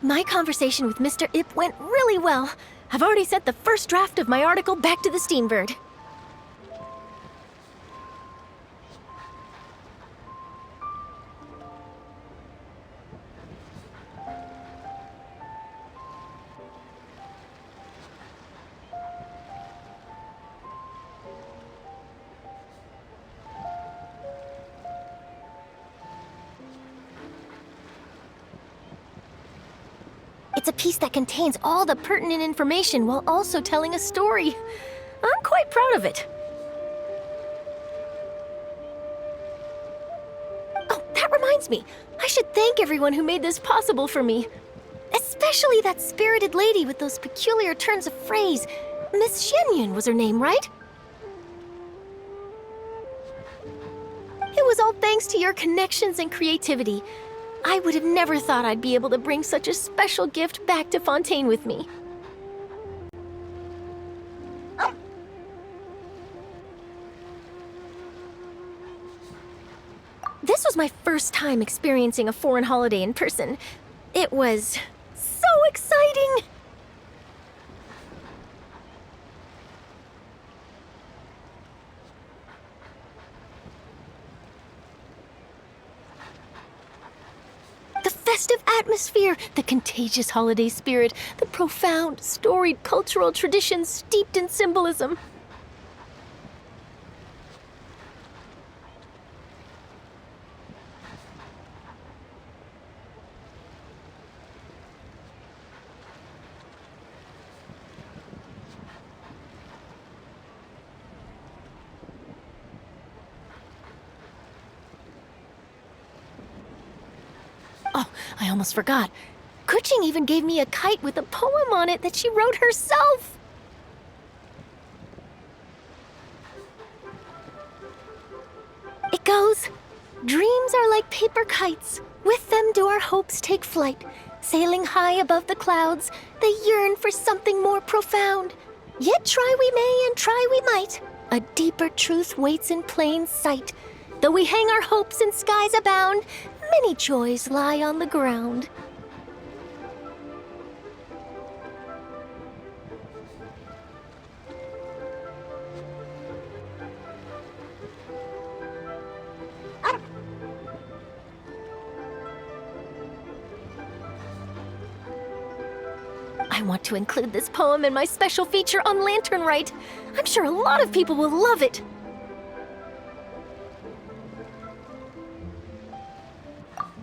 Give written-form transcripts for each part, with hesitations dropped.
My conversation with Mr. Ip went really well. I've already sent the first draft of my article back to the Steambird. It's a piece that contains all the pertinent information while also telling a story. I'm quite proud of it. Oh, that reminds me. I should thank everyone who made this possible for me. Especially that spirited lady with those peculiar turns of phrase. Miss Shenyun was her name, right? It was all thanks to your connections and creativity. I would have never thought I'd be able to bring such a special gift back to Fontaine with me. This was my first time experiencing a foreign holiday in person. It was so exciting! The festive atmosphere, the contagious holiday spirit, the profound, storied cultural traditions steeped in symbolism. Oh, I almost forgot. Kuching even gave me a kite with a poem on it that she wrote herself. It goes, "Dreams are like paper kites. With them do our hopes take flight. Sailing high above the clouds, they yearn for something more profound. Yet try we may and try we might. A deeper truth waits in plain sight. Though we hang our hopes in skies abound, many joys lie on the ground." I want to include this poem in my special feature on Lantern Rite. I'm sure a lot of people will love it.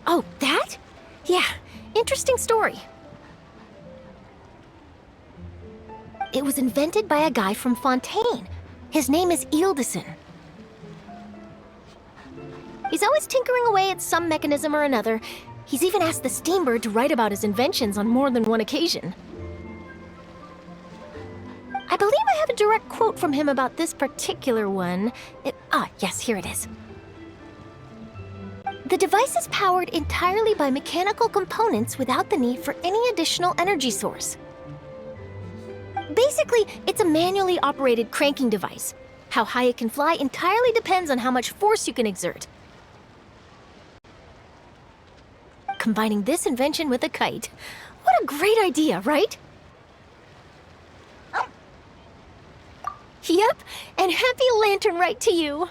Oh, that? Yeah, interesting story. It was invented by a guy from Fontaine. His name is Ildison. He's always tinkering away at some mechanism or another. He's even asked the Steambird to write about his inventions on more than one occasion. I believe I have a direct quote from him about this particular one. Yes, here it is. "The device is powered entirely by mechanical components without the need for any additional energy source. Basically, it's a manually operated cranking device. How high it can fly entirely depends on how much force you can exert. Combining this invention with a kite. What a great idea, right?" Yep, and happy Lantern Rite to you!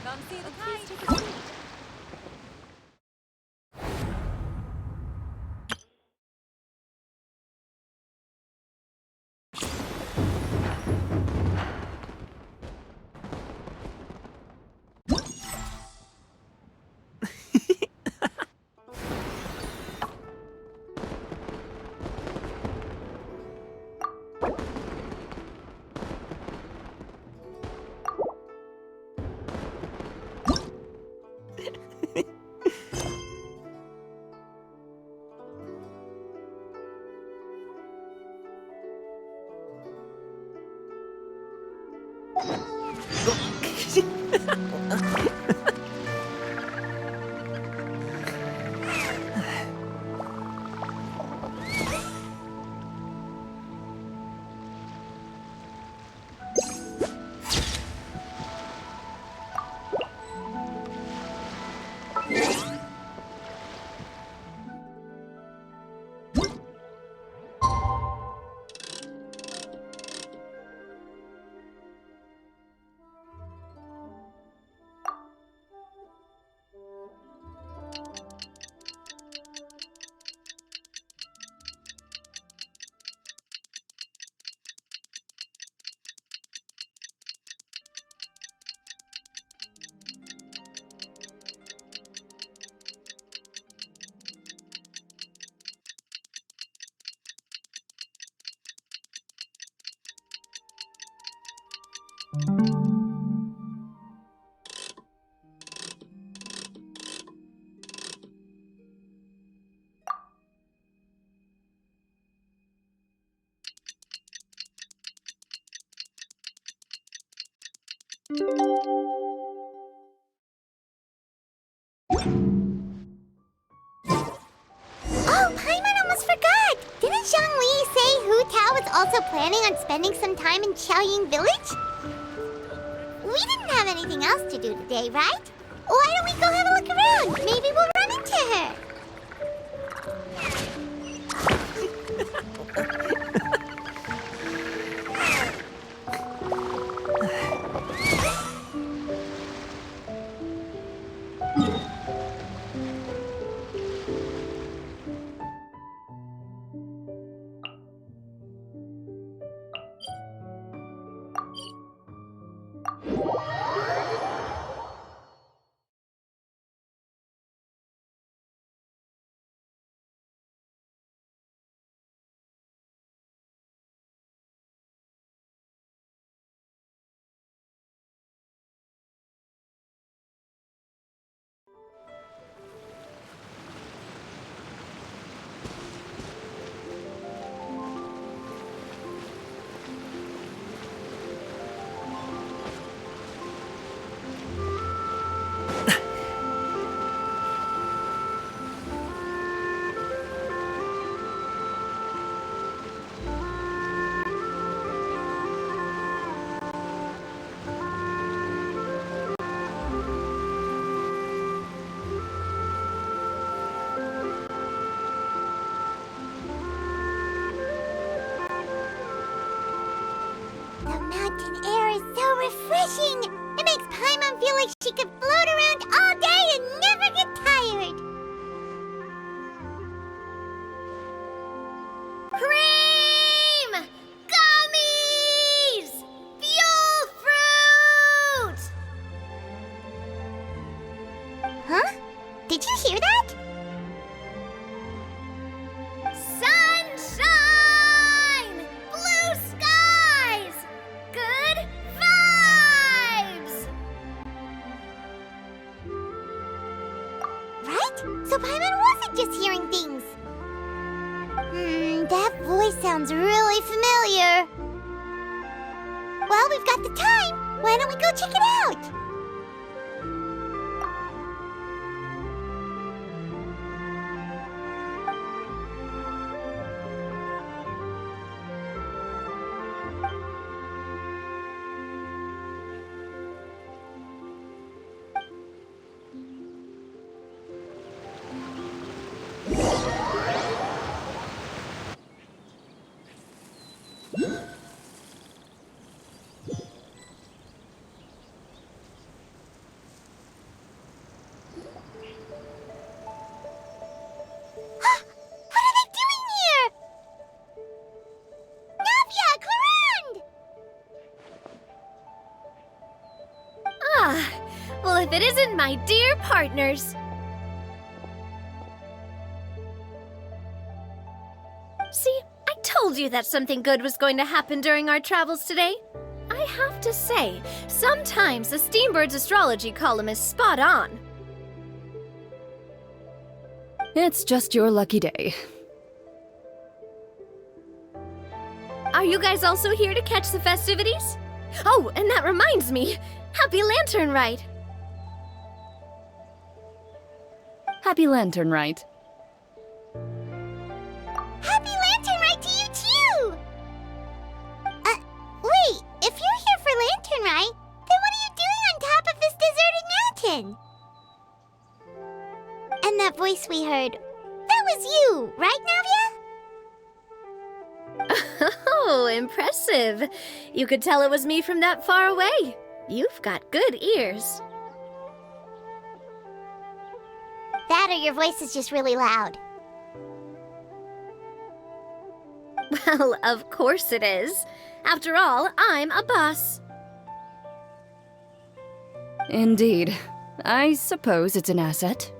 Come see the kite. Oh, Paimon almost forgot! Didn't Zhongli say Hu Tao was also planning on spending some time in Xiaoying Village? We didn't have anything else to do today, right? Why don't we go have a look around? Maybe we'll run into her. The mountain air is so refreshing! It makes Paimon feel like she could float around all day and never get tired! Cream! Gummies! Fuel fruit! Huh? Did you hear that? Sunshine! Blue skies! Good vibes! Right? So Paimon wasn't just hearing things. That voice sounds really familiar. Well, we've got the time. Why don't we go check it out? What are they doing here? Navia, Clarande! Ah, well, if it isn't my dear partners. See, I told you that something good was going to happen during our travels today. I have to say, sometimes the Steambird's astrology column is spot on. It's just your lucky day. Are you guys also here to catch the festivities? Oh, and that reminds me, Happy Lantern Ride! Happy Lantern Rite. Happy Lantern Ride to you too! Wait, if you're here for Lantern Ride, then what are you doing on top of this deserted mountain? And that voice we heard, that was you, right, Navia? Oh, impressive. You could tell it was me from that far away. You've got good ears. That or your voice is just really loud. Well, of course it is. After all, I'm a boss. Indeed. I suppose it's an asset.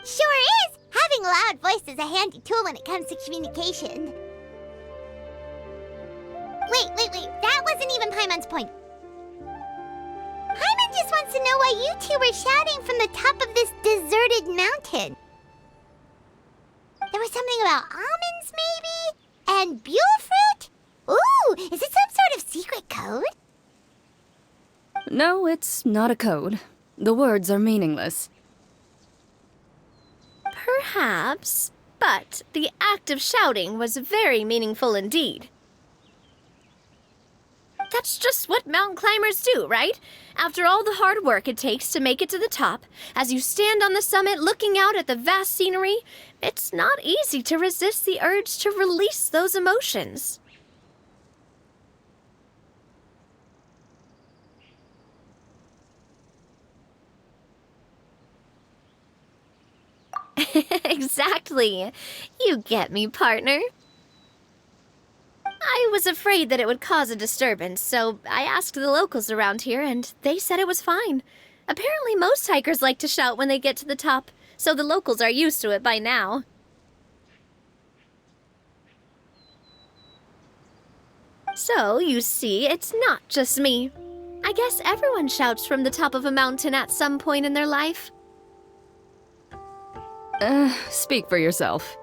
Sure is! Having a loud voice is a handy tool when it comes to communication. Wait. That wasn't even Paimon's point. Paimon just wants to know why you two were shouting from the top of this deserted mountain. There was something about almonds, maybe? And buell fruit? Ooh, is it some sort of secret code? No, it's not a code. The words are meaningless. Perhaps, but the act of shouting was very meaningful indeed. That's just what mountain climbers do, right? After all the hard work it takes to make it to the top, as you stand on the summit looking out at the vast scenery, it's not easy to resist the urge to release those emotions. Exactly. You get me, partner. I was afraid that it would cause a disturbance, so I asked the locals around here, and they said it was fine. Apparently most hikers like to shout when they get to the top, so the locals are used to it by now. So, you see, it's not just me. I guess everyone shouts from the top of a mountain at some point in their life. Speak for yourself.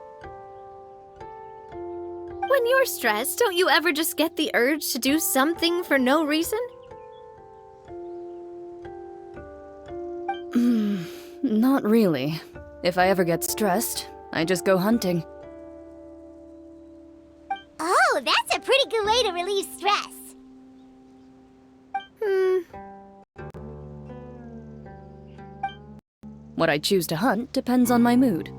When you're stressed, don't you ever just get the urge to do something for no reason? Not really. If I ever get stressed, I just go hunting. Oh, that's a pretty good way to relieve stress. What I choose to hunt depends on my mood.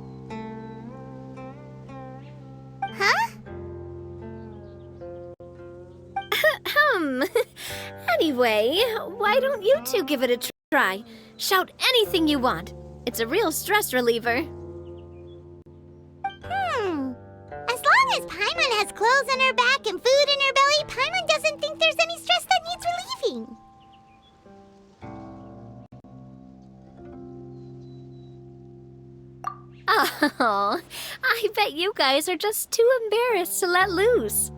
Huh? Anyway, why don't you two give it a try? Shout anything you want. It's a real stress reliever. As long as Paimon has clothes on her back and food in her belly, Paimon doesn't think there's any stress that needs relieving. Oh, I bet you guys are just too embarrassed to let loose.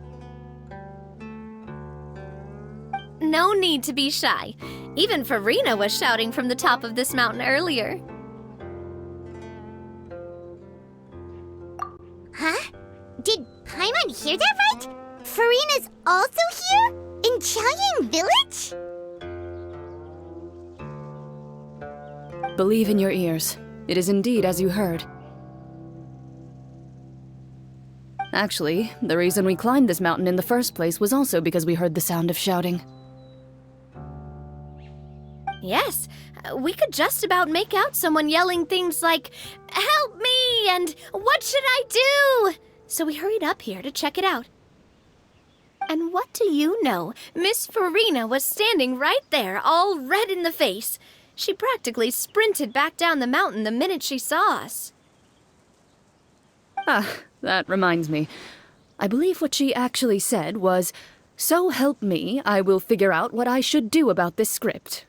No need to be shy. Even Farina was shouting from the top of this mountain earlier. Huh? Did Paimon hear that right? Farina's also here? In Chaoyang Village? Believe in your ears. It is indeed as you heard. Actually, the reason we climbed this mountain in the first place was also because we heard the sound of shouting. Yes, we could just about make out someone yelling things like, "Help me!" and "What should I do?" So we hurried up here to check it out. And what do you know? Miss Farina was standing right there, all red in the face. She practically sprinted back down the mountain the minute she saw us. Ah, that reminds me. I believe what she actually said was, "So help me, I will figure out what I should do about this script."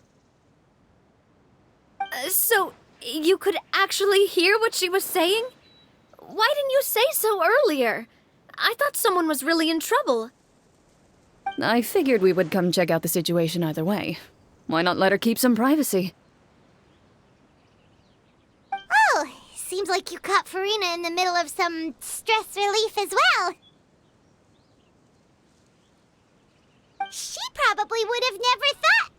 So, you could actually hear what she was saying? Why didn't you say so earlier? I thought someone was really in trouble. I figured we would come check out the situation either way. Why not let her keep some privacy? Oh, seems like you caught Farina in the middle of some stress relief as well. She probably would have never thought...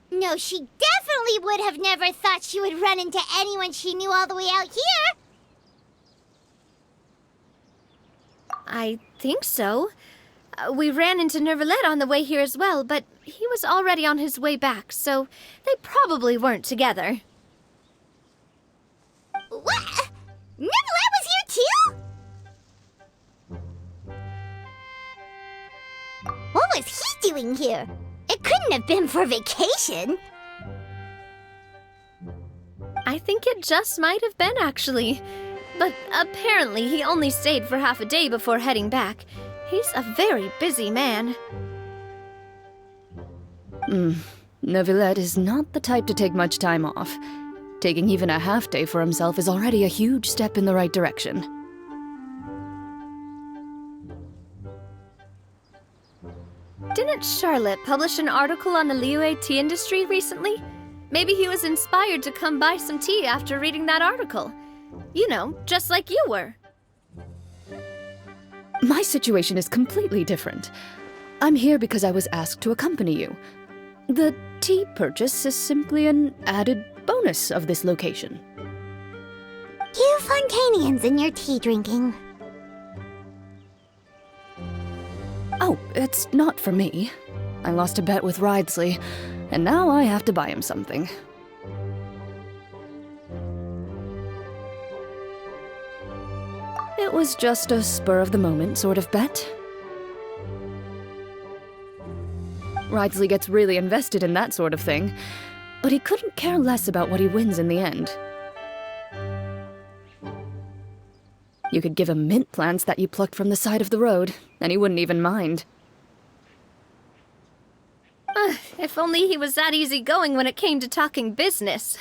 No, she definitely would have never thought she would run into anyone she knew all the way out here. I think so. We ran into Nervalet on the way here as well, but he was already on his way back, so they probably weren't together. What? Nervalet was here too? What was he doing here? It couldn't have been for vacation. I think it just might have been, actually. But apparently he only stayed for half a day before heading back. He's a very busy man. Neuvillette is not the type to take much time off. Taking even a half day for himself is already a huge step in the right direction. Didn't Charlotte publish an article on the Liyue tea industry recently? Maybe he was inspired to come buy some tea after reading that article. You know, just like you were. My situation is completely different. I'm here because I was asked to accompany you. The tea purchase is simply an added bonus of this location. You Fontanians and your tea drinking. Oh, it's not for me. I lost a bet with Ridesley, and now I have to buy him something. It was just a spur-of-the-moment sort of bet. Ridesley gets really invested in that sort of thing, but he couldn't care less about what he wins in the end. You could give him mint plants that you plucked from the side of the road, and he wouldn't even mind. If only he was that easygoing when it came to talking business.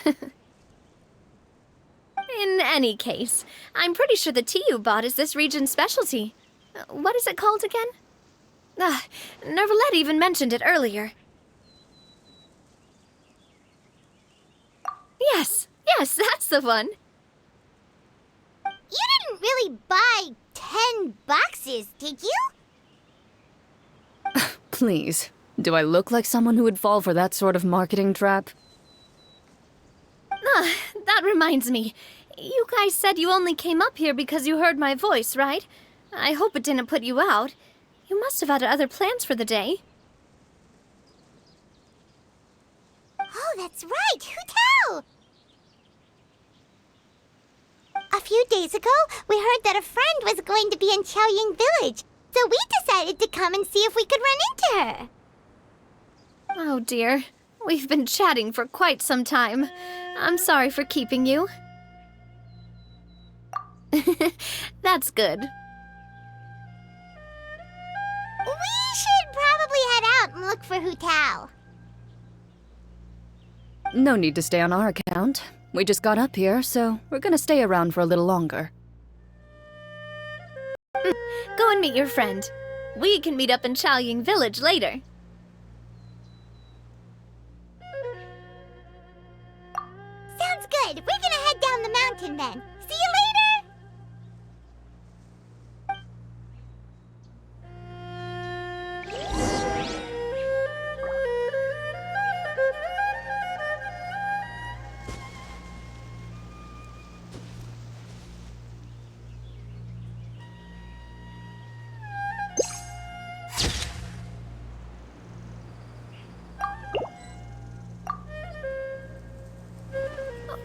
In any case, I'm pretty sure the tea you bought is this region's specialty. What is it called again? Nervalette even mentioned it earlier. Yes, that's the one. You didn't really buy 10 boxes, did you? Please, do I look like someone who would fall for that sort of marketing trap? That reminds me. You guys said you only came up here because you heard my voice, right? I hope it didn't put you out. You must have had other plans for the day. Oh, that's right. Who tell? A few days ago, we heard that a friend was going to be in Chaoying Village, so we decided to come and see if we could run into her. Oh dear. We've been chatting for quite some time. I'm sorry for keeping you. That's good. We should probably head out and look for Hu Tao. No need to stay on our account. We just got up here, so we're gonna stay around for a little longer. Go and meet your friend. We can meet up in Chaoying Village later. Sounds good. We're gonna head down the mountain then. See you later!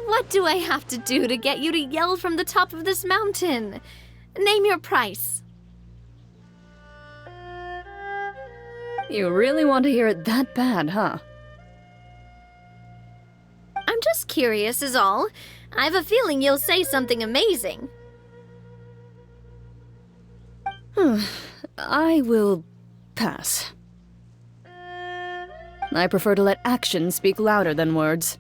What do I have to do to get you to yell from the top of this mountain? Name your price. You really want to hear it that bad, huh? I'm just curious is all. I have a feeling you'll say something amazing. I will pass. I prefer to let actions speak louder than words.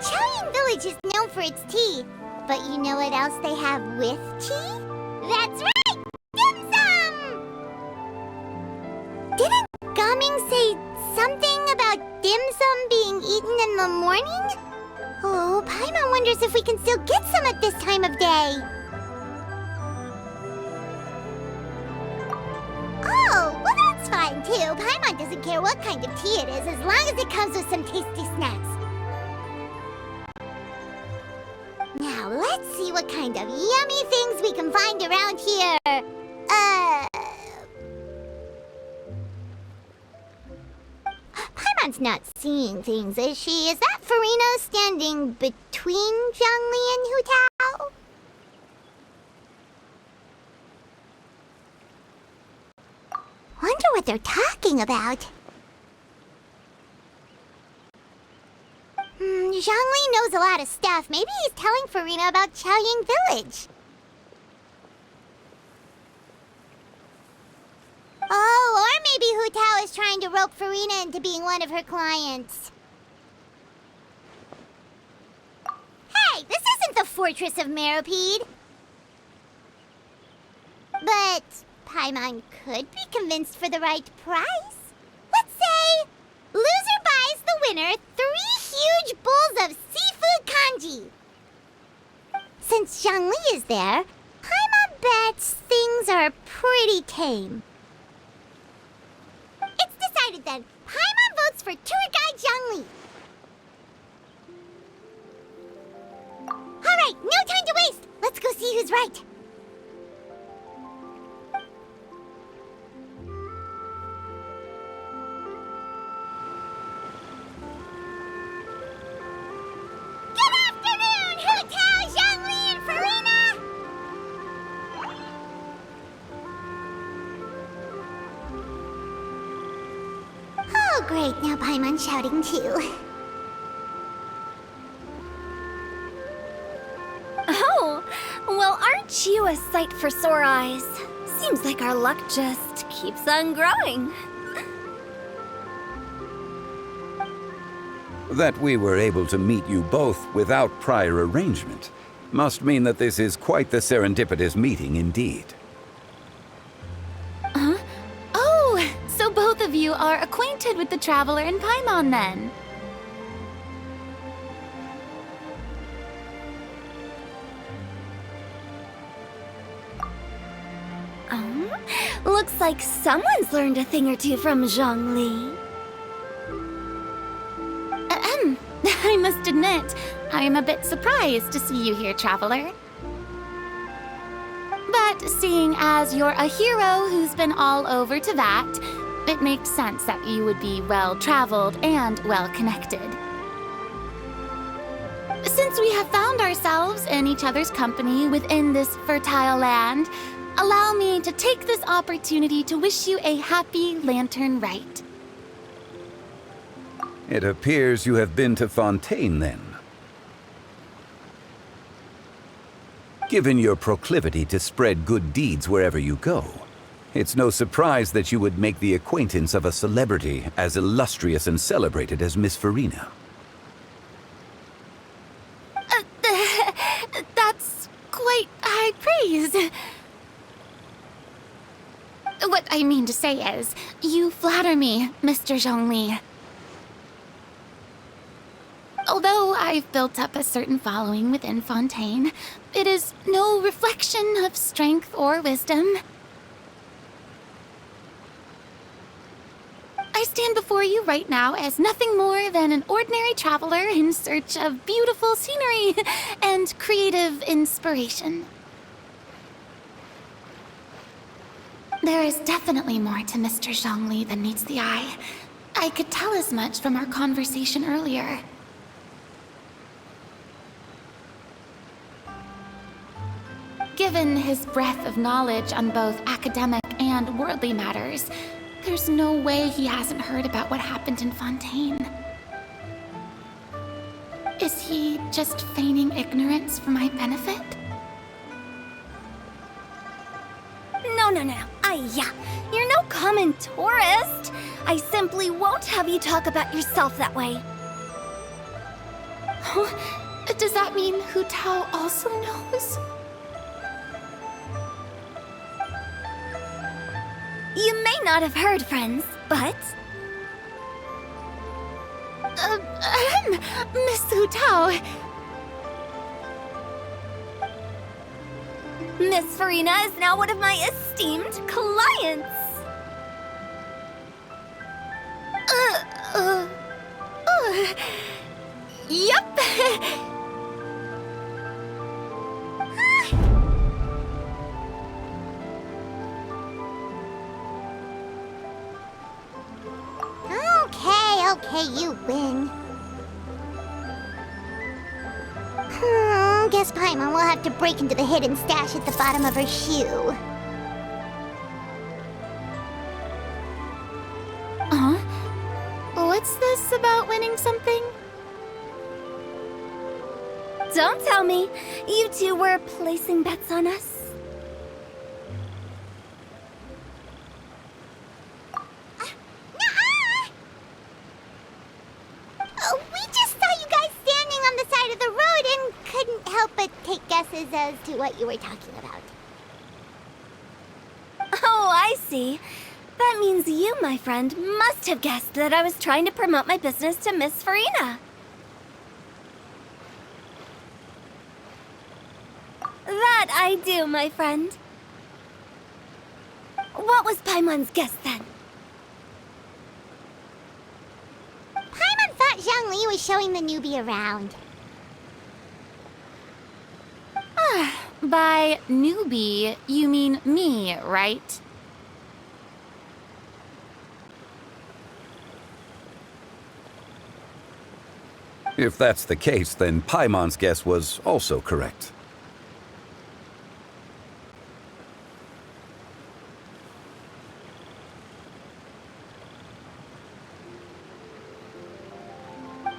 Chaoying Village is known for its tea, but you know what else they have with tea? That's right! Dim sum! Didn't Gaming say something about dim sum being eaten in the morning? Oh, Paimon wonders if we can still get some at this time of day. Oh, well that's fine too. Paimon doesn't care what kind of tea it is as long as it comes with some tasty snacks. Now, let's see what kind of yummy things we can find around here. Paimon's not seeing things, is she? Is that Farina standing between Zhongli and Hu Tao? Wonder what they're talking about. Zhongli knows a lot of stuff. Maybe he's telling Farina about Chaoying Village. Oh, or maybe Hu Tao is trying to rope Farina into being one of her clients. Hey, this isn't the Fortress of Meropide. But Paimon could be convinced for the right price. Let's say loser buys the winner 3 huge bowls of seafood kanji. Since Zhongli is there, Paimon bets things are pretty tame. It's decided then. Paimon votes for tour guide Zhongli. All right, no time to waste. Let's go see who's right. Good afternoon, Hu Tao, Zhongli, and Farina. Oh, great. Now Paimon's shouting too. Oh, well, aren't you a sight for sore eyes? Seems like our luck just keeps on growing. That we were able to meet you both without prior arrangement must mean that this is quite the serendipitous meeting indeed. Oh, so both of you are acquainted with the Traveler and Paimon then? Looks like someone's learned a thing or two from Zhongli. I must admit, I am a bit surprised to see you here, Traveler. But seeing as you're a hero who's been all over Teyvat, it makes sense that you would be well-traveled and well-connected. Since we have found ourselves in each other's company within this fertile land, allow me to take this opportunity to wish you a happy Lantern Rite. It appears you have been to Fontaine, then. Given your proclivity to spread good deeds wherever you go, it's no surprise that you would make the acquaintance of a celebrity as illustrious and celebrated as Miss Farina. That's quite high praise. What I mean to say is, you flatter me, Mr. Zhongli. Although I've built up a certain following within Fontaine, it is no reflection of strength or wisdom. I stand before you right now as nothing more than an ordinary traveler in search of beautiful scenery and creative inspiration. There is definitely more to Mr. Zhongli than meets the eye. I could tell as much from our conversation earlier. Given his breadth of knowledge on both academic and worldly matters, there's no way he hasn't heard about what happened in Fontaine. Is he just feigning ignorance for my benefit? No. You're no common tourist. I simply won't have you talk about yourself that way. Does that mean Hu Tao also knows? You may not have heard, friends, but... Miss Hu Tao... Miss Farina is now one of my esteemed clients. Yup. Okay, you win. Guess Paimon will have to break into the hidden stash at the bottom of her shoe. Huh? What's this about winning something? Don't tell me. You two were placing bets on us. Nuh-uh! We just saw you guys standing on the side of the road and couldn't help but take guesses as to what you were talking about. Oh, I see. That means you, my friend, must have guessed that I was trying to promote my business to Miss Farina. That I do, my friend. What was Paimon's guess then? Paimon thought Zhongli was showing the newbie around. By newbie, you mean me, right? If that's the case, then Paimon's guess was also correct.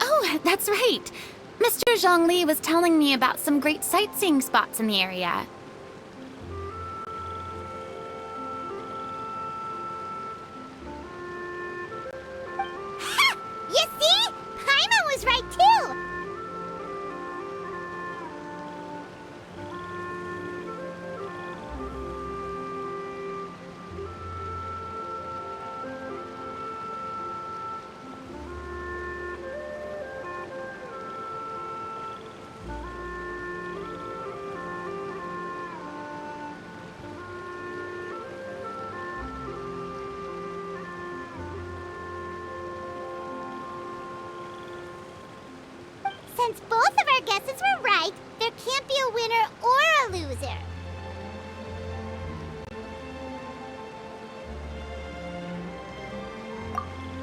Oh, that's right. Mr. Zhongli was telling me about some great sightseeing spots in the area. Ha! You see? Paimon was right too! Since both of our guesses were right, there can't be a winner or a loser.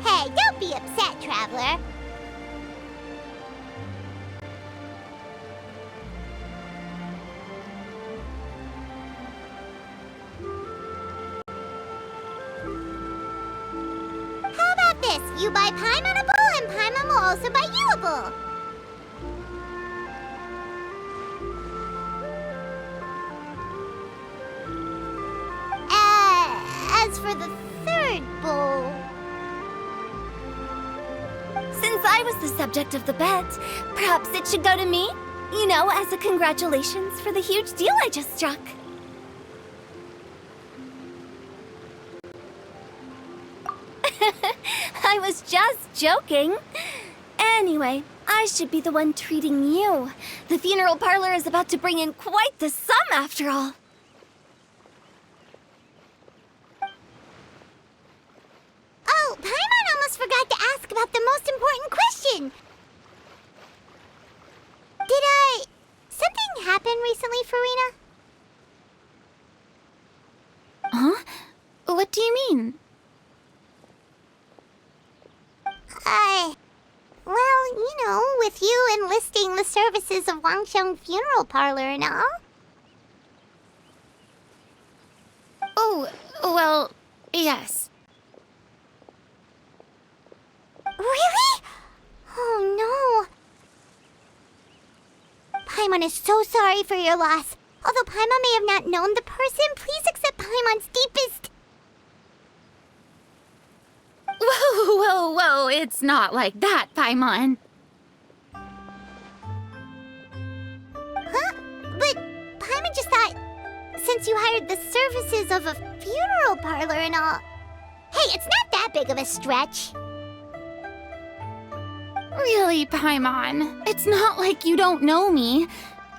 Hey, don't be upset, Traveler. How about this? You buy Paimon a bowl, and Paimon will also buy you a bowl. As for the third bowl... Since I was the subject of the bet, perhaps it should go to me? You know, as a congratulations for the huge deal I just struck. I was just joking. Anyway, I should be the one treating you. The funeral parlor is about to bring in quite the sum after all. Oh, Paimon almost forgot to ask about the most important question. Something happen recently, Farina? Huh? What do you mean? Well, you know, with you enlisting the services of Wangsheng Funeral Parlor and all. Oh, well, yes. Really? Oh, no. Paimon is so sorry for your loss. Although Paimon may have not known the person, please accept Paimon's deepest... Whoa, it's not like that, Paimon. Huh? But Paimon just thought, since you hired the services of a funeral parlor and all... Hey, it's not that big of a stretch. Really, Paimon, it's not like you don't know me.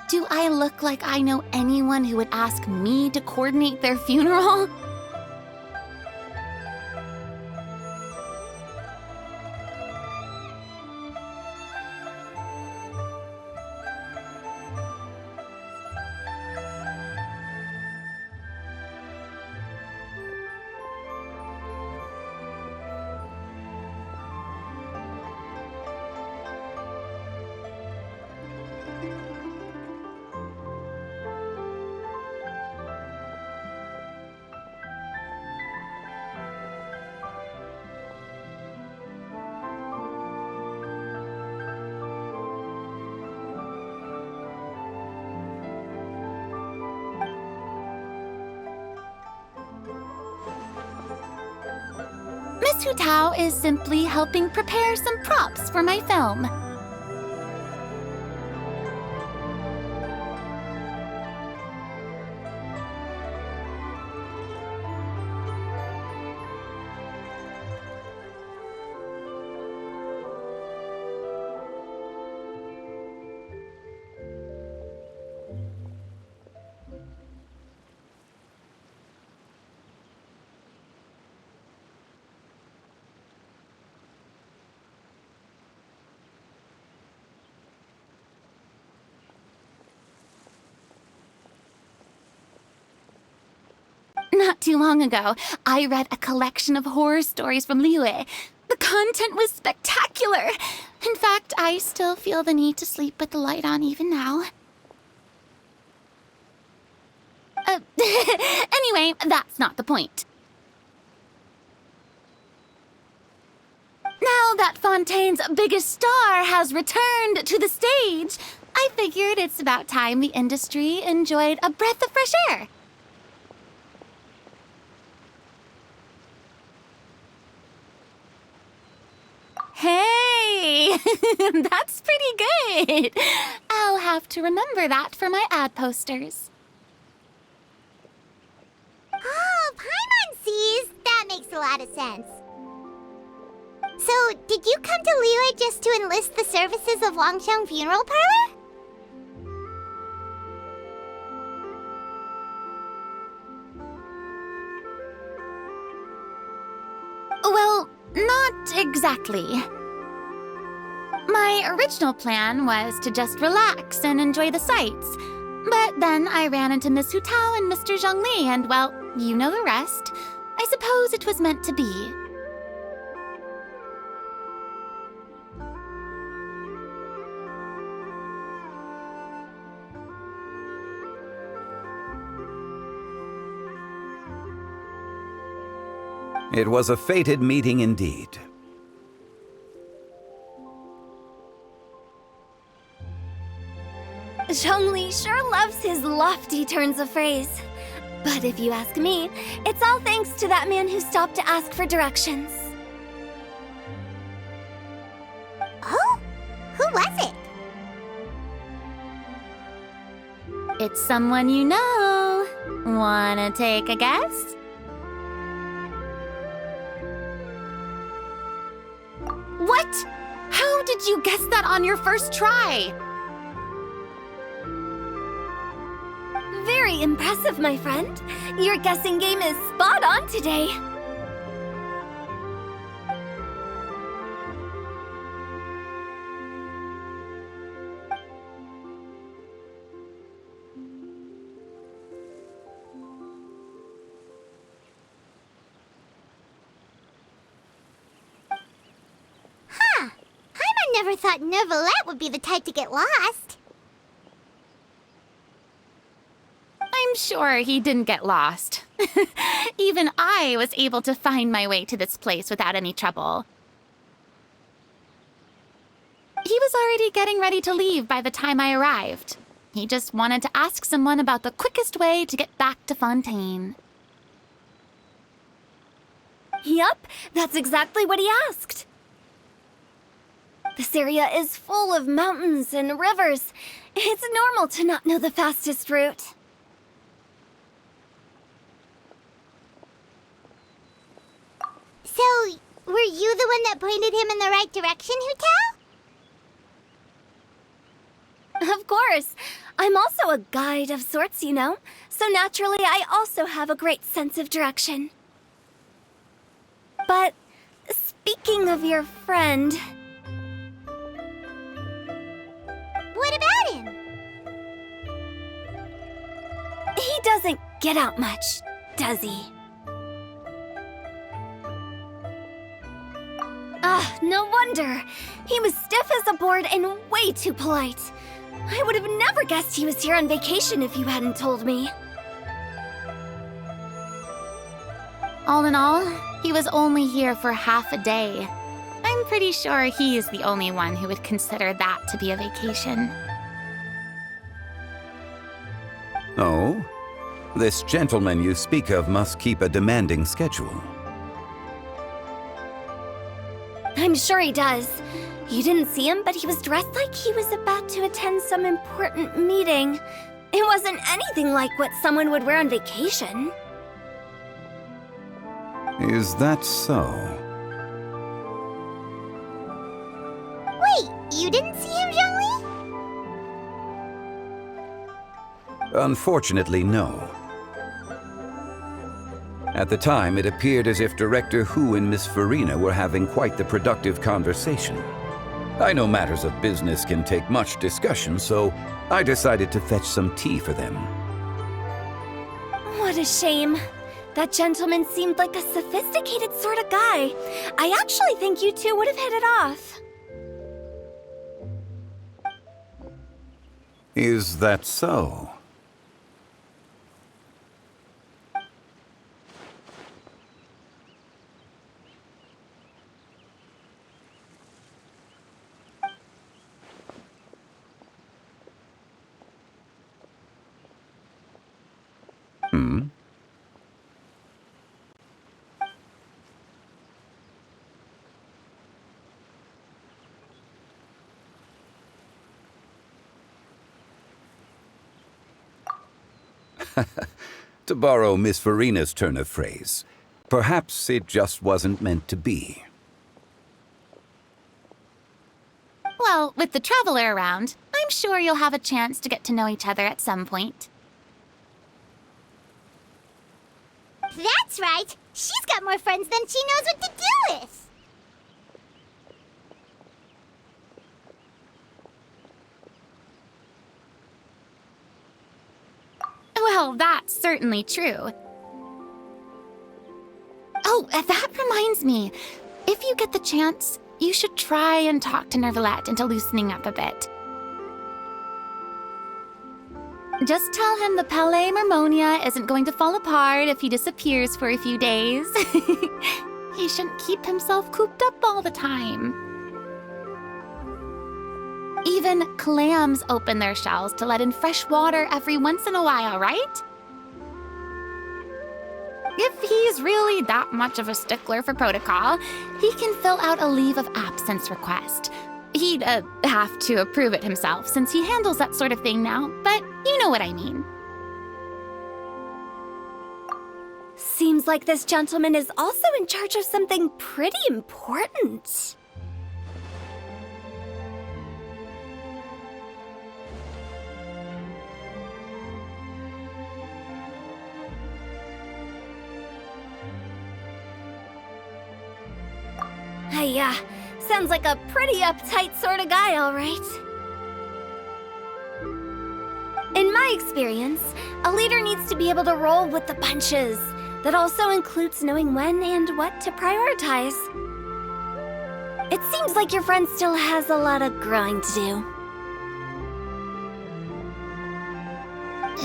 Do I look like I know anyone who would ask me to coordinate their funeral? Miss Hu Tao is simply helping prepare some props for my film. Not too long ago, I read a collection of horror stories from Liyue. The content was spectacular. In fact, I still feel the need to sleep with the light on even now. Anyway, that's not the point. Now that Fontaine's biggest star has returned to the stage, I figured it's about time the industry enjoyed a breath of fresh air. Hey, that's pretty good. I'll have to remember that for my ad posters. Oh, Paimon sees. That makes a lot of sense. So, did you come to Liyue just to enlist the services of Longsheng Funeral Parlor? Well, not exactly. My original plan was to just relax and enjoy the sights. But then I ran into Miss Hu Tao and Mr. Zhongli, and well, you know the rest. I suppose it was meant to be. It was a fated meeting indeed. Zhongli sure loves his lofty turns of phrase. But if you ask me, it's all thanks to that man who stopped to ask for directions. Oh? Who was it? It's someone you know. Wanna take a guess? What? How did you guess that on your first try? Very impressive, my friend. Your guessing game is spot on today. Huh. Paimon never thought Neuvillette would be the type to get lost. I'm sure he didn't get lost. Even I was able to find my way to this place without any trouble. He was already getting ready to leave by the time I arrived. He just wanted to ask someone about the quickest way to get back to Fontaine. Yup, that's exactly what he asked. This area is full of mountains and rivers. It's normal to not know the fastest route. So, were you the one that pointed him in the right direction, Hu Tao? Of course. I'm also a guide of sorts, you know. So naturally, I also have a great sense of direction. But speaking of your friend... What about him? He doesn't get out much, does he? Ah, no wonder. He was stiff as a board and way too polite. I would have never guessed he was here on vacation if you hadn't told me. All in all, he was only here for half a day. I'm pretty sure he is the only one who would consider that to be a vacation. Oh? This gentleman you speak of must keep a demanding schedule. I'm sure he does. You didn't see him, but he was dressed like he was about to attend some important meeting. It wasn't anything like what someone would wear on vacation. Is that so? Wait, you didn't see him, Zhongli? Unfortunately, no. At the time, it appeared as if Director Hu and Miss Farina were having quite the productive conversation. I know matters of business can take much discussion, so I decided to fetch some tea for them. What a shame. That gentleman seemed like a sophisticated sort of guy. I actually think you two would have hit it off. Is that so? To borrow Miss Farina's turn of phrase, perhaps it just wasn't meant to be. Well, with the traveler around, I'm sure you'll have a chance to get to know each other at some point. That's right. She's got more friends than she knows what to do with. Well, that's certainly true. Oh, that reminds me. If you get the chance, you should try and talk to Nervalette into loosening up a bit. Just tell him the Palais Mermonia isn't going to fall apart if he disappears for a few days. He shouldn't keep himself cooped up all the time. Even clams open their shells to let in fresh water every once in a while, right? If he's really that much of a stickler for protocol, he can fill out a leave of absence request. He'd have to approve it himself since he handles that sort of thing now, but you know what I mean. Seems like this gentleman is also in charge of something pretty important. Yeah, sounds like a pretty uptight sort of guy, all right. In my experience, a leader needs to be able to roll with the punches. That also includes knowing when and what to prioritize. It seems like your friend still has a lot of growing to do.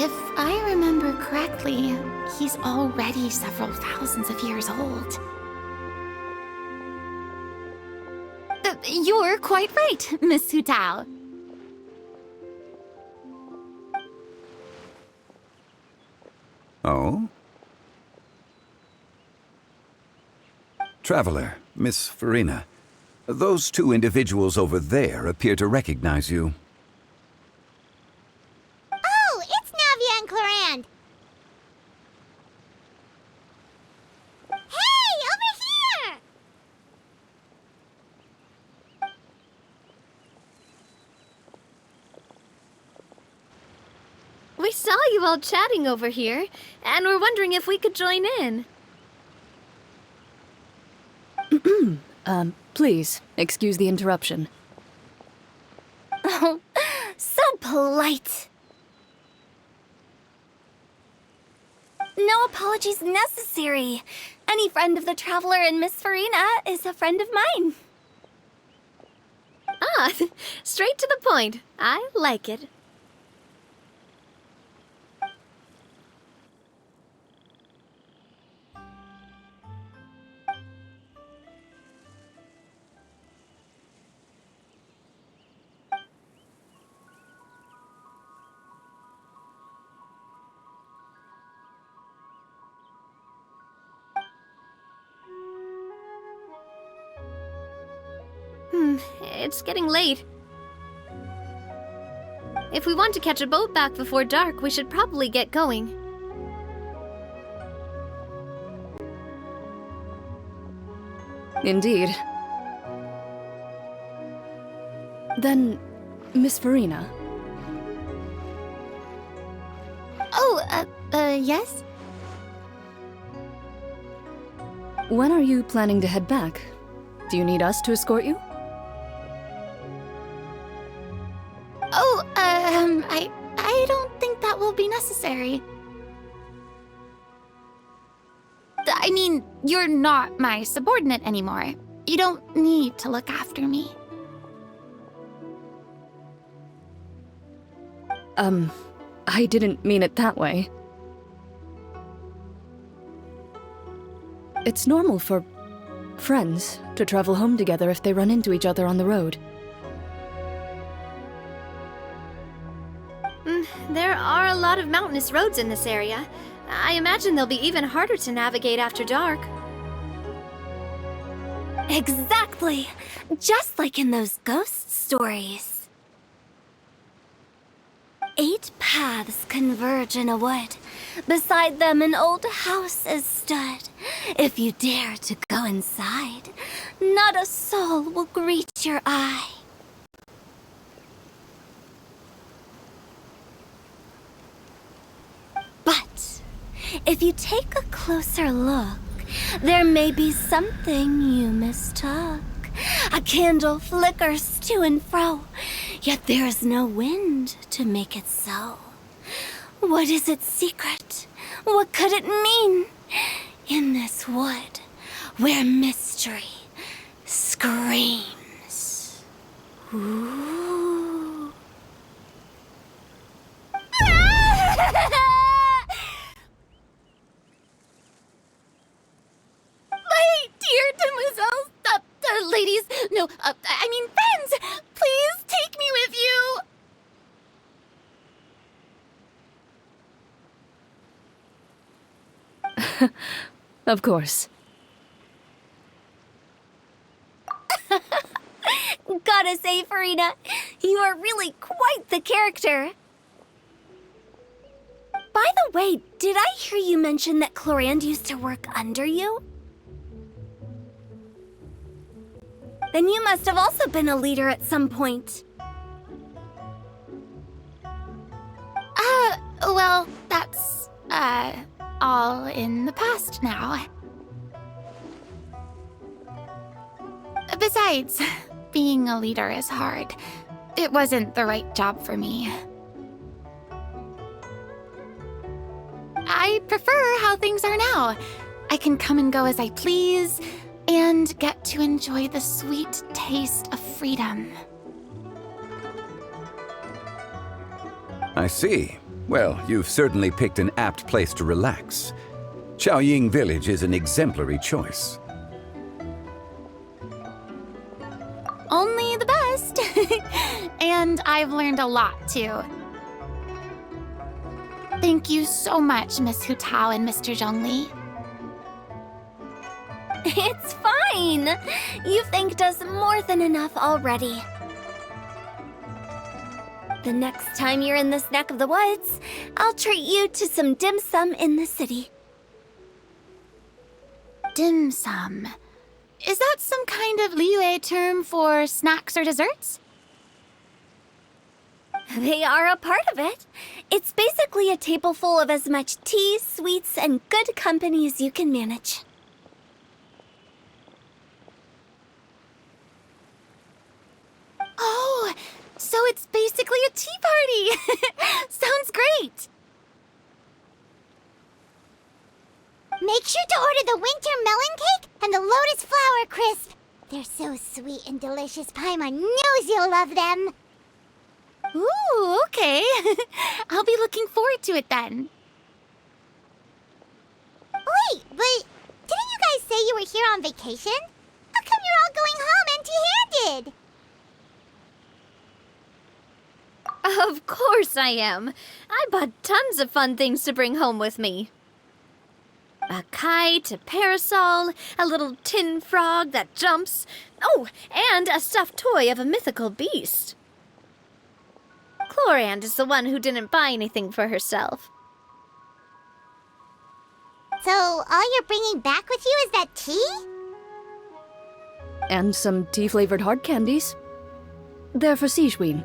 If I remember correctly, he's already several thousands of years old. You're quite right, Miss Hu Tao. Oh? Traveler, Miss Farina, those two individuals over there appear to recognize you. Oh, it's Navia and Clarand. Hey, over here! We saw you all chatting over here, and we're wondering if we could join in. Please, excuse the interruption. Oh, so polite. No apologies necessary. Any friend of the Traveler and Miss Farina is a friend of mine. Ah, straight to the point. I like it. It's getting late. If we want to catch a boat back before dark, we should probably get going. Indeed. Then, Miss Farina, Oh, yes? when are you planning to head back? Do you need us to escort you? Oh, I don't think that will be necessary. I mean, you're not my subordinate anymore. You don't need to look after me. I didn't mean it that way. It's normal for friends to travel home together if they run into each other on the road. There are a lot of mountainous roads in this area. I imagine they'll be even harder to navigate after dark. Exactly! Just like in those ghost stories. 8 paths converge in a wood. Beside them an old house is stood. If you dare to go inside, not a soul will greet your eye. But if you take a closer look, there may be something you mistook. A candle flickers to and fro, yet there is no wind to make it so. What is its secret? What could it mean? In this wood, where mystery screams. Ooh. My dear demoiselles, ladies, no, I mean friends, please take me with you. Of course. Gotta say, Farina, you are really quite the character. By the way, did I hear you mention that Clorand used to work under you? Then you must have also been a leader at some point. Well, that's, all in the past now. Besides, being a leader is hard. It wasn't the right job for me. I prefer how things are now. I can come and go as I please, and get to enjoy the sweet taste of freedom. I see. Well, you've certainly picked an apt place to relax. Chaoying Village is an exemplary choice. Only the best. And I've learned a lot, too. Thank you so much, Miss Hu Tao and Mr. Zhongli. It's fine. You've thanked us more than enough already. The next time you're in this neck of the woods, I'll treat you to some dim sum in the city. Dim sum. Is that some kind of Liyue term for snacks or desserts? They are a part of it. It's basically a table full of as much tea, sweets, and good company as you can manage. Oh, so it's basically a tea party. Sounds great. Make sure to order the winter melon cake and the lotus flower crisp. They're so sweet and delicious, Paimon knows you'll love them. Ooh, okay. I'll be looking forward to it then. Wait, but didn't you guys say you were here on vacation? How come you're all going home empty-handed? Of course I am. I bought tons of fun things to bring home with me. A kite, a parasol, a little tin frog that jumps. Oh, and a stuffed toy of a mythical beast. Chlorand is the one who didn't buy anything for herself. So all you're bringing back with you is that tea? And some tea-flavored hard candies. They're for Sigewinne.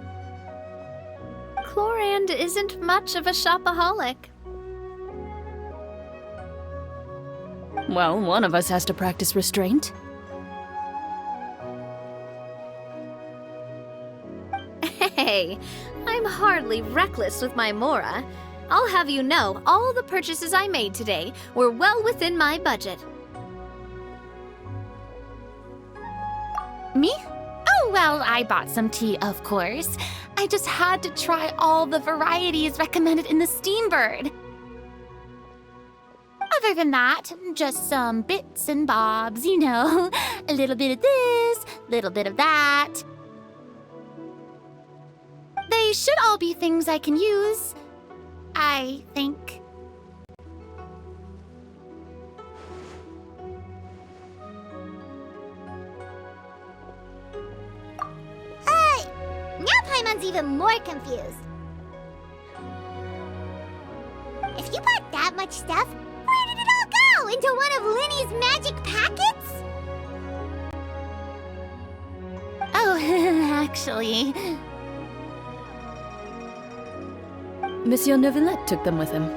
Chlorand isn't much of a shopaholic. Well, one of us has to practice restraint. Hey, I'm hardly reckless with my Mora. I'll have you know, all the purchases I made today were well within my budget. Me? Oh, well, I bought some tea, of course. I just had to try all the varieties recommended in the Steambird. Other than that, just some bits and bobs, you know. A little bit of this, little bit of that. They should all be things I can use, I think. Now Paimon's even more confused. If you bought that much stuff, where did it all go? Into one of Linny's magic packets? Oh, actually, Monsieur Neuvillette took them with him.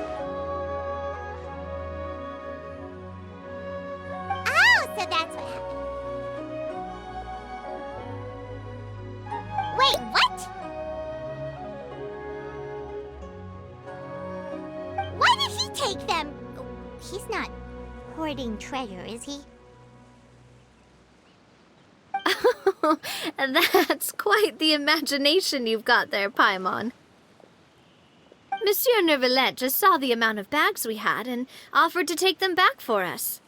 Oh, so that's what happened. Wait, what? Why did he take them? He's not hoarding treasure, is he? That's quite the imagination you've got there, Paimon. Monsieur Neuvillette just saw the amount of bags we had and offered to take them back for us.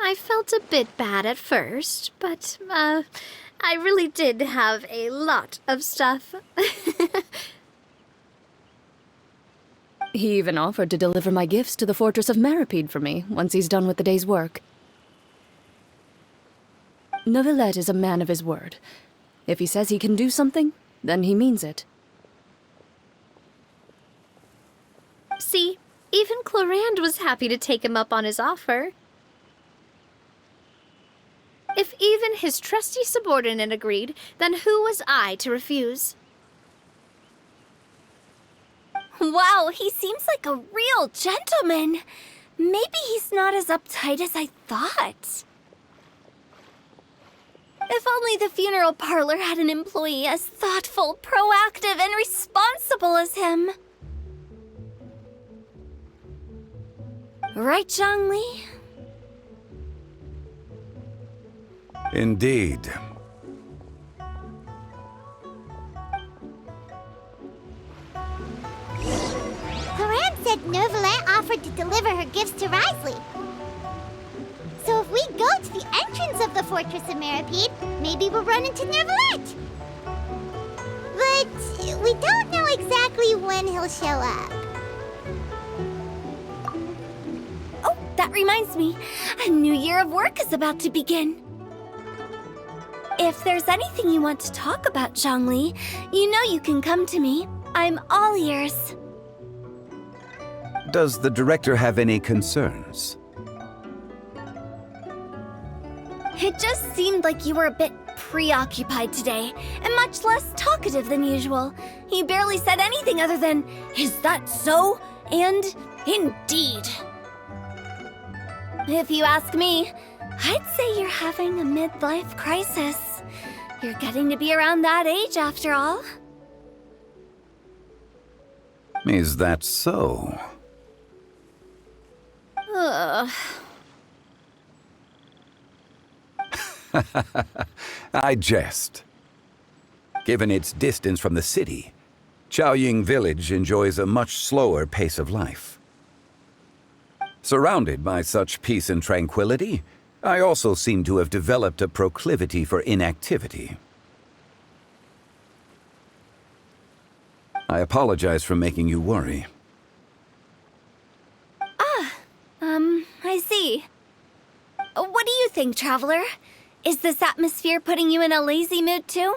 I felt a bit bad at first, but, I really did have a lot of stuff. He even offered to deliver my gifts to the Fortress of Meripede for me once he's done with the day's work. Neuvillette is a man of his word. If he says he can do something, then he means it. See, even Chlorand was happy to take him up on his offer. If even his trusty subordinate agreed, then who was I to refuse? Wow, he seems like a real gentleman. Maybe he's not as uptight as I thought. If only the funeral parlor had an employee as thoughtful, proactive, and responsible as him. Right, Zhongli? Indeed. Chlorand said Neuvillette offered to deliver her gifts to Risley. So if we go to the entrance of the Fortress of Meripede, maybe we'll run into Neuvillette. But we don't know exactly when he'll show up. Oh, that reminds me. A new year of work is about to begin. If there's anything you want to talk about, Zhongli, you know you can come to me. I'm all ears. Does the director have any concerns? It just seemed like you were a bit preoccupied today, and much less talkative than usual. You barely said anything other than, "Is that so?" and "Indeed." If you ask me, I'd say you're having a midlife crisis. You're getting to be around that age after all. Is that so? Ugh. I jest. Given its distance from the city, Chaoying Village enjoys a much slower pace of life. Surrounded by such peace and tranquility, I also seem to have developed a proclivity for inactivity. I apologize for making you worry. morning, traveler. Is this atmosphere putting you in a lazy mood too?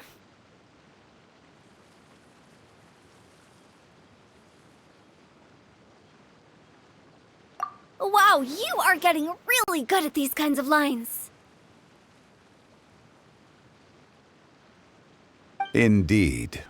Wow, you are getting really good at these kinds of lines. Indeed.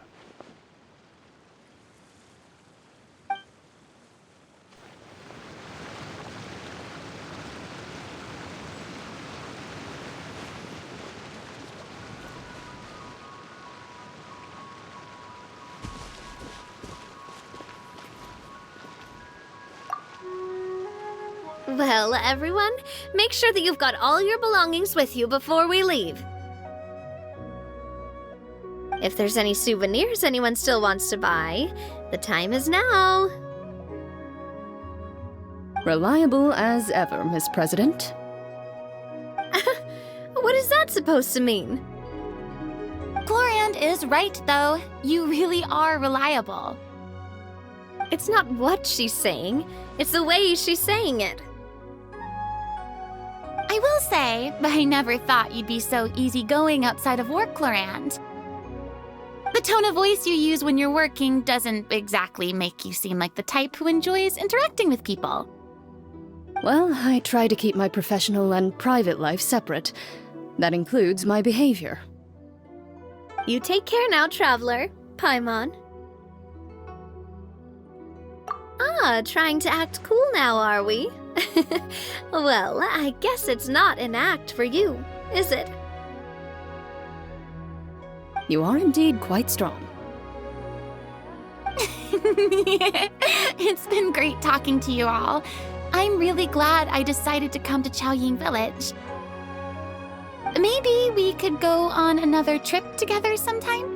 Well, everyone, make sure that you've got all your belongings with you before we leave. If there's any souvenirs anyone still wants to buy, the time is now. Reliable as ever, Miss President. What is that supposed to mean? Gloriand is right, though. You really are reliable. It's not what she's saying, it's the way she's saying it. I will say, I never thought you'd be so easygoing outside of work, Gloriand. The tone of voice you use when you're working doesn't exactly make you seem like the type who enjoys interacting with people. Well, I try to keep my professional and private life separate. That includes my behavior. You take care now, traveler. Paimon. Trying to act cool now, are we? Well, I guess it's not an act for you, is it? You are indeed quite strong. It's been great talking to you all. I'm really glad I decided to come to Chaoying Village. Maybe we could go on another trip together sometime?